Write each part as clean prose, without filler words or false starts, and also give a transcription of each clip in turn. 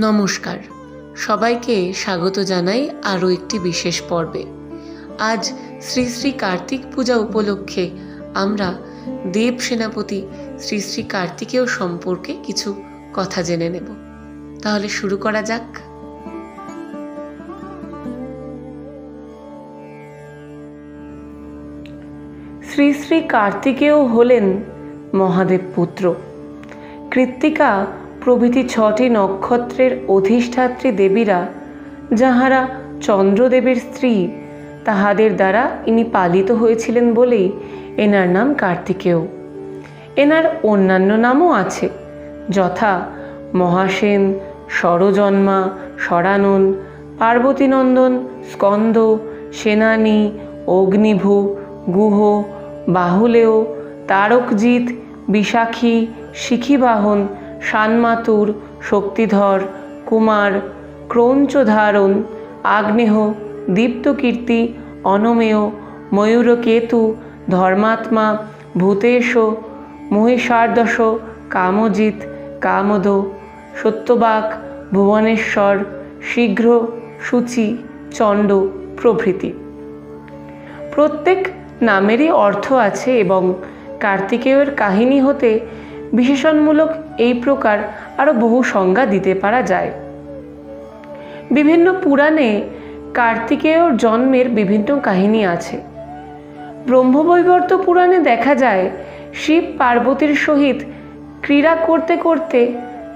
নমস্কার, সবাইকে স্বাগত জানাই আরও একটি বিশেষ পর্বে। আজ শ্রী শ্রী কার্তিক পূজা উপলক্ষে আমরা দেব সেনাপতি শ্রী শ্রী কার্তিকেয় সম্পর্কে কিছু কথা জেনে নেব। তাহলে শুরু করা যাক। শ্রী শ্রী কার্তিকেয় হলেন মহাদেব পুত্র। কৃত্তিকা প্রভৃতি 6টি নক্ষত্রের অধিষ্ঠাত্রী দেবীরা, যাহারা চন্দ্রদেবের স্ত্রী, তাহাদের দ্বারা ইনি পালিত হয়েছিলেন বলেই এনার নাম কার্তিকেয়। এনার অন্যান্য নামও আছে, যথা মহাসেন, সরজন্মা, সরানন, পার্বতীনন্দন, স্কন্দ, সেনানী, অগ্নিভূ, গুহ, বাহুলেয়, তারকজিৎ, বিশাখী, শিখিবাহন, শানমাতুর, শক্তিধর, কুমার, ক্রৌঞ্চধারণ, আগ্নেহ, দীপ্তকীর্তি, অনমেয়, ময়ূরকেতু, ধর্মাত্মা, ভূতেশ, মহিষার্দশ, কামজিৎ, কামদ, সত্যবাক, ভুবনেশ্বর, শীঘ্র, সূচি, চণ্ড প্রভৃতি। প্রত্যেক নামেরই অর্থ আছে এবং কার্তিকেয়ের কাহিনী হতে বিশেষণমূলক এই প্রকার আরও বহু সংজ্ঞা দিতে পারা যায়। বিভিন্ন পুরাণে কার্তিকেয়র জন্মের বিভিন্ন কাহিনী আছে। ব্রহ্মবৈবর্ত পুরাণে দেখা যায়, শিব পার্বতীর সহিত ক্রীড়া করতে করতে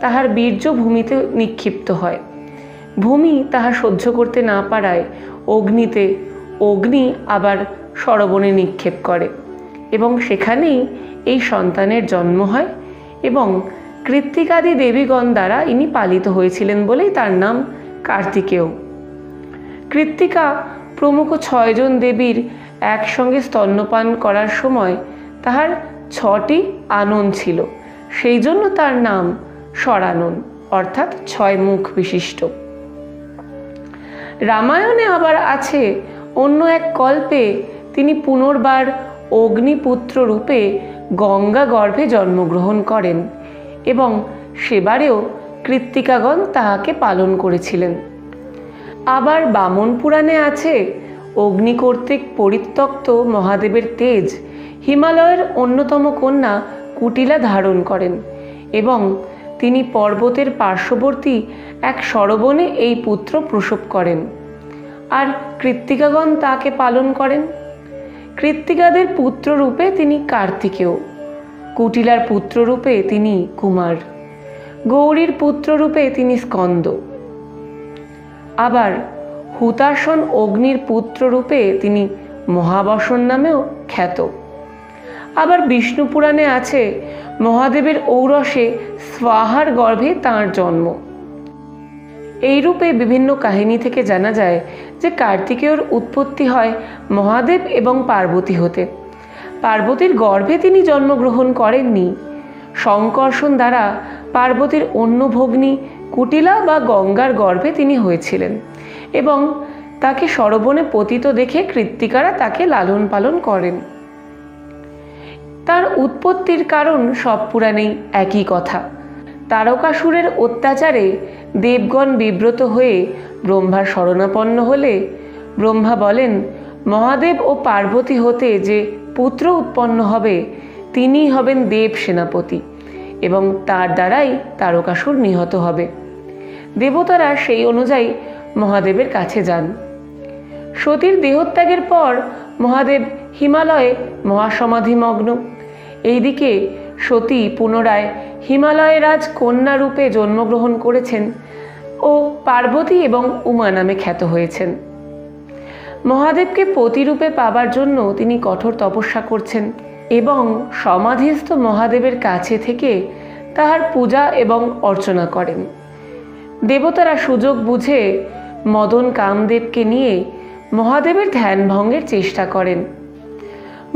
তাহার বীর্য ভূমিতে নিক্ষিপ্ত হয়। ভূমি তাহা সহ্য করতে না পারায় অগ্নিতে, অগ্নি আবার সরবণে নিক্ষেপ করে এবং সেখানেই এই সন্তানের জন্ম হয় এবং কৃত্তিকাদি দেবীগণ দ্বারা ইনি পালিত হয়েছিলেন বলেই তার নাম কার্তিকেয়। কৃত্তিকা প্রমুখ 6 জন দেবীর একসঙ্গে স্তন্যপান করার সময় তাহার 6টি আনন ছিল, সেই জন্য তার নাম সরানন, অর্থাৎ 6 মুখ বিশিষ্ট। রামায়ণে আবার আছে, অন্য এক কল্পে তিনি পুনর্বার অগ্নিপুত্র রূপে গঙ্গা গর্ভে জন্মগ্রহণ করেন এবং সেবারেও কৃত্তিকাগণ তাহাকে পালন করেছিলেন। আবার বামন পুরাণে আছে, অগ্নি কর্তৃক পরিত্যক্ত মহাদেবের তেজ হিমালয়ের অন্যতম কন্যা কুটিলা ধারণ করেন এবং তিনি পর্বতের পার্শ্ববর্তী এক সরবনে এই পুত্র প্রসব করেন, আর কৃত্তিকাগণ তাকে পালন করেন। কৃত্তিকাদের পুত্ররূপে তিনি কার্তিকেয়, কুটিলার পুত্ররূপে তিনি কুমার, গৌরীর পুত্ররূপে তিনি স্কন্দ, আবার হুতাশন অগ্নির পুত্ররূপে তিনি মহাবসন নামেও খ্যাত। আবার বিষ্ণু পুরাণে আছে, মহাদেবের ঔরসে স্বাহার গর্ভে তাঁর জন্ম। এইরূপে বিভিন্ন কাহিনী থেকে জানা যায় যে কার্তিকেয়র উৎপত্তি হয় মহাদেব এবং পার্বতী হতে। পার্বতীর গর্ভে তিনি জন্মগ্রহণ করেননি। সংকর্ষণ দ্বারা পার্বতীর অন্য ভগ্নী কুটিলা বা গঙ্গার গর্ভে তিনি হয়েছিলেন এবং তাকে সরবনে পতিত দেখে কৃত্তিকারা তাকে লালন পালন করেন। তার উৎপত্তির কারণ সব পুরাণেই একই কথা। তারকাসুরের অত্যাচারে দেবগণ বিব্রত হয়ে ব্রহ্মার শরণাপন্ন হলে ব্রহ্মা বলেন, মহাদেব ও পার্বতী হতে যে পুত্র উৎপন্ন হবে তিনিই হবেন দেব সেনাপতি এবং তার দ্বারাই তারকাসুর নিহত হবে। দেবতারা সেই অনুযায়ী মহাদেবের কাছে যান। সতীর দেহত্যাগের পর মহাদেব হিমালয়ে মহাসমাধিমগ্ন। এইদিকে সতী পুনরায় হিমালয়ে রাজ কন্যা রূপে জন্মগ্রহণ করেছেন ও পার্বতী এবং উমা নামে খ্যাত হয়েছেন। মহাদেবকে পতিরূপে পাবার জন্য তিনি কঠোর তপস্যা করছেন এবং সমাধিস্থ মহাদেবের কাছে থেকে তাহার পূজা এবং অর্চনা করেন। দেবতারা সুযোগ বুঝে মদন কামদেবকে নিয়ে মহাদেবের ধ্যান ভঙ্গের চেষ্টা করেন।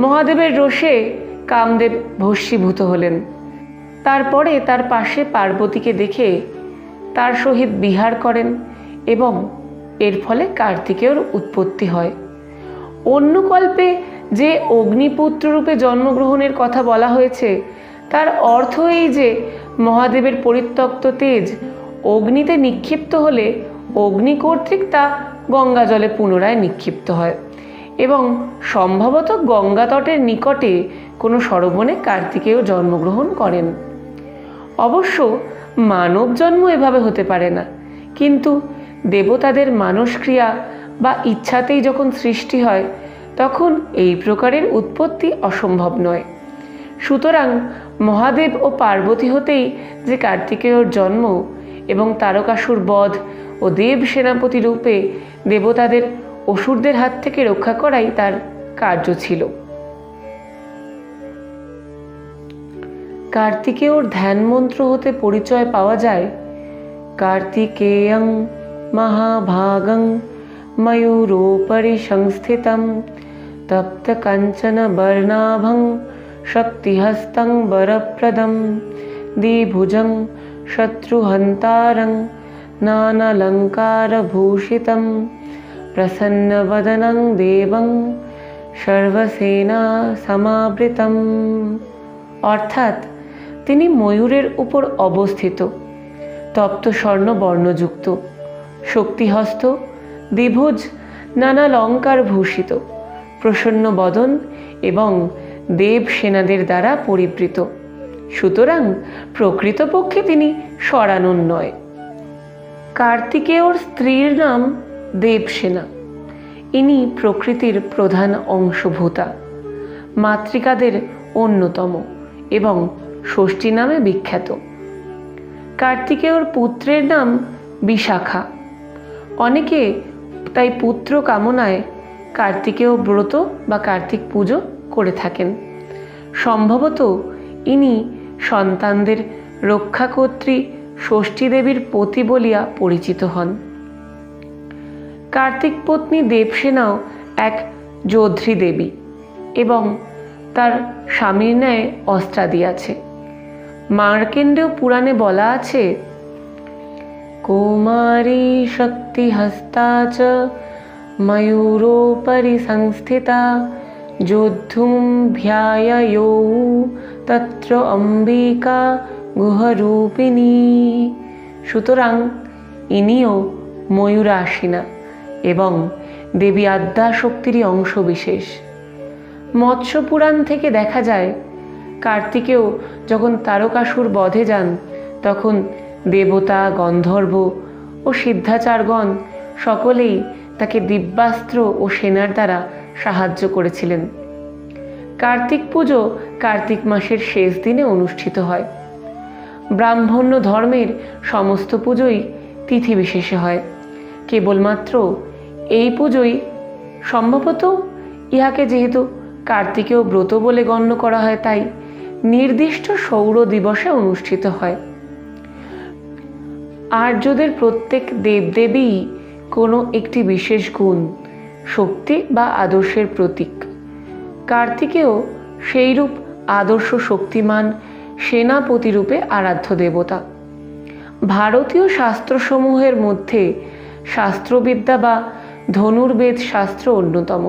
মহাদেবের রোষে কামদেব ভস্মীভূত হলেন। তারপরে তার পাশে পার্বতীকে দেখে তার সহিত বিহার করেন এবং এর ফলে কার্তিকেয়র উৎপত্তি হয়। অন্য কল্পে যে অগ্নিপুত্র রূপে জন্মগ্রহণের কথা বলা হয়েছে তার অর্থ এই যে মহাদেবের পরিত্যক্ত তেজ অগ্নিতে নিক্ষিপ্ত হলে অগ্নি কর্তৃক তা গঙ্গা জলে পুনরায় নিক্ষিপ্ত হয় এবং সম্ভবত গঙ্গা তটের নিকটে কোনো সরোবরে কার্তিকেয় জন্মগ্রহণ করেন। অবশ্য মানব জন্ম এভাবে হতে পারে না, কিন্তু দেবতাদের মানসক্রিয়া বা ইচ্ছাতেই যখন সৃষ্টি হয় তখন এই প্রকারের উৎপত্তি অসম্ভব নয়। সুতরাং মহাদেব ও পার্বতী হতেই যে কার্তিকেয়র জন্ম এবং তারকাসুর বধ ও দেব সেনাপতি রূপে দেবতাদের অসুরদের হাত থেকে রক্ষা করাই তার কার্য ছিল। কার্তিকেয়র ধ্যান মন্ত্র হতে পরিচয় পাওয়া যায় কার্তিকেয়ং মহাভাগং ময়ূরোপরি সংস্থিতং তপ্ত কাঞ্চন বর্ণাভং শক্তিহস্তং বরপ্রদং দ্বিভুজং শত্রুহন্তারং নানালঙ্কারভূষিতং প্রসন্নবদনং দেবং সর্বসেনা সমাবৃতং। অর্থাৎ তিনি ময়ূরের উপর অবস্থিত, তপ্ত স্বর্ণ বর্ণযুক্ত, শক্তিহস্ত, দ্বিভুজ, নানা লঙ্কার ভূষিত, প্রসন্ন বদন এবং দেব সেনাদের দ্বারা পরিবৃত। সুতরাং প্রকৃতপক্ষে তিনি সরানন নয়। কার্তিকেয়র স্ত্রীর নাম দেবসেনা। ইনি প্রকৃতির প্রধান অংশভূতা, মাতৃকাদের অন্যতম এবং ষষ্ঠী নামে বিখ্যাত। কার্তিকেয়র পুত্রের নাম বিশাখা। অনেকে তাই পুত্র কামনায় কার্তিকেয় ব্রত বা কার্তিক পুজো করে থাকেন। সম্ভবত ইনি সন্তানদের রক্ষাকর্ত্রী ষষ্ঠী দেবীর পতি বলিয়া পরিচিত হন। কার্তিক পত্নী দেবসেনাও এক যোদ্ধী দেবী এবং তার স্বামীর ন্যায় অস্ত্রাদি আছে। মার্কেন্ডেয় পুরাণে বলা আছে, কৌমারী শক্তি হস্তা চ ময়ূরোপরি সংস্থিতা যোদ্ধুম ধ্যায়য়ো তত্র অম্বিকা গুহরূপিণী। সুতরাং ইনিও ময়ূরাসিনা এবং দেবী আদ্যা শক্তিরই অংশবিশেষ। মৎস্য পুরাণ থেকে দেখা যায়, কার্তিকেয় যখন তারকাসুর বধে যান তখন দেবতা, গন্ধর্ব ও সিদ্ধাচারগণ সকলেই তাকে দিব্যাস্ত্র ও সেনার দ্বারা সাহায্য করেছিলেন। কার্তিক পুজো কার্তিক মাসের শেষ দিনে অনুষ্ঠিত হয়। ব্রাহ্মণ্য ধর্মের সমস্ত পুজোই তিথি বিশেষে হয়। কেবলমাত্র এই পুজোই সম্ভবত ইহাকে যেহেতু কার্তিকেয় ব্রত বলে গণ্য করা হয় তাই নির্দিষ্ট সৌর দিবসে অনুষ্ঠিত হয়। আর্যদের প্রত্যেক দেবদেবী কোনো একটি বিশেষ গুণ, শক্তি বা আদর্শের প্রতীক। কার্তিকেয় সেইরূপ আদর্শ শক্তিমান সেনাপতি রূপে আরাধ্য দেবতা। ভারতীয় শাস্ত্রসমূহের মধ্যে শাস্ত্রবিদ্যা বা ধনুর্বেদ শাস্ত্র অন্যতম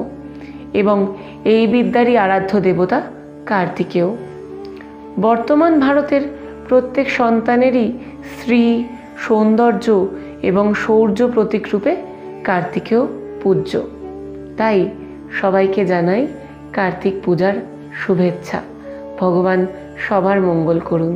এবং এই বিদ্যারই আরাধ্য দেবতা কার্তিকেয়। বর্তমান ভারতের প্রত্যেক সন্তানেরই শ্রী, সৌন্দর্য এবং শৌর্য প্রতীকরূপে কার্তিকেয় পূজ্য। তাই সবাইকে জানাই কার্তিক পূজার শুভেচ্ছা। ভগবান সবার মঙ্গল করুন।